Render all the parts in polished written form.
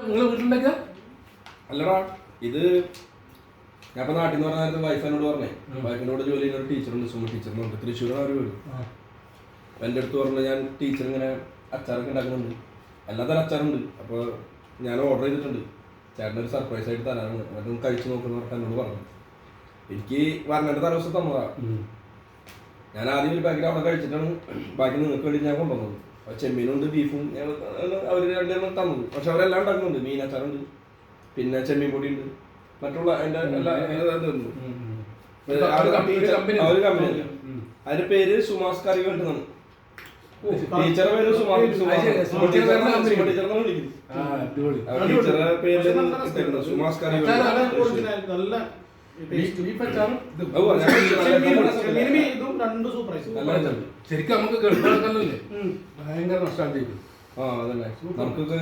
നിങ്ങൾ വീട്ടിലുണ്ടാക്കുക? അല്ലടാ, ഇത് ഞാൻ ഇപ്പൊ നാട്ടിൽ നിന്ന് പറഞ്ഞ നേരത്തെ വൈഫിനോട് പറഞ്ഞേ, വൈഫിനോട് ജോലി ചെയ്യുന്ന ഒരു ടീച്ചറുണ്ട്, സുമ ടീച്ചർ എന്ന് പറഞ്ഞിട്ട് തൃശ്ശൂരാണ് അവർ വീട്. എൻ്റെ അടുത്ത് പറഞ്ഞു ഞാൻ ടീച്ചർ ഇങ്ങനെ അച്ചാറൊക്കെ ഉണ്ടാക്കുന്നുണ്ട്, എല്ലാ തരം അച്ചാറുണ്ട്, അപ്പോൾ ഞാൻ ഓർഡർ ചെയ്തിട്ടുണ്ട്, ചേട്ടനൊരു സർപ്രൈസ് ആയിട്ട് തരാനാണ്, എന്നിട്ട് കഴിച്ചു നോക്കുന്ന പറഞ്ഞിട്ട് എന്നോട് പറഞ്ഞു. എനിക്ക് വരണേൻ്റെ തലവസം തന്നതാ. ഞാൻ ആദ്യം ഒരു പാക്കറ്റ് അവിടെ കഴിച്ചിട്ടാണ് ബാക്കി നിങ്ങൾക്ക് വേണ്ടി ഞാൻ കൊണ്ടുവന്നത്. ചെമ്മീനുണ്ട്, ബീഫും ഞങ്ങൾ അവർ രണ്ടെണ്ണം തന്നത്. പക്ഷെ അവരെല്ലാം ഉണ്ടാക്കുന്നുണ്ട്, മീൻ അച്ചാറുണ്ട്, പിന്നെ ചെമ്മീൻ പൊടി ഉണ്ട്, മറ്റുള്ള അതിൻ്റെ എല്ലാ ഇതുണ്ട്. ഒരു കമ്പനി, അതിന്റെ പേര് സുമാസ് കറി വേണ്ടതാണ്. ടീച്ചറെ പേര് ടീച്ചറെ പേര് സുമാസ് കറി. ശരിക്കും നമുക്ക് ഗൾഫിലൊക്കെ ഭയങ്കര നഷ്ടമാണ്. അതന്നെ, നമുക്കൊക്കെ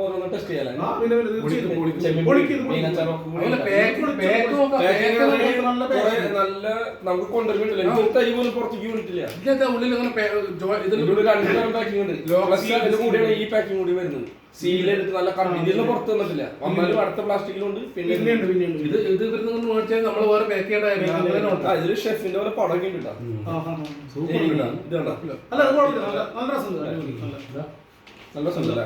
ഓരോന്ന് ടെസ്റ്റ് ചെയ്യാൻ നല്ല നമുക്ക് കൊണ്ടുവരുന്നില്ല. തരി പോലും പുറത്തേക്ക് വീണിട്ടില്ല. കൂടിയാണ് ഈ പാക്കിംഗ് കൂടി വരുന്നത്. സീലെടുത്ത് നല്ല കമ്പനിയിൽ പുറത്ത് വന്നിട്ടില്ല. വന്നാലും അടുത്ത പ്ലാസ്റ്റിക്കിലുണ്ട്. പിന്നെ ഇത് മേടിച്ചാൽ നമ്മൾ വേറെ പാക്ക് ചെയ്യേണ്ട. ഇതില് ഷെഫിന്റെ പോലെ പടം കിട്ടാ. നല്ല സുന്ദര.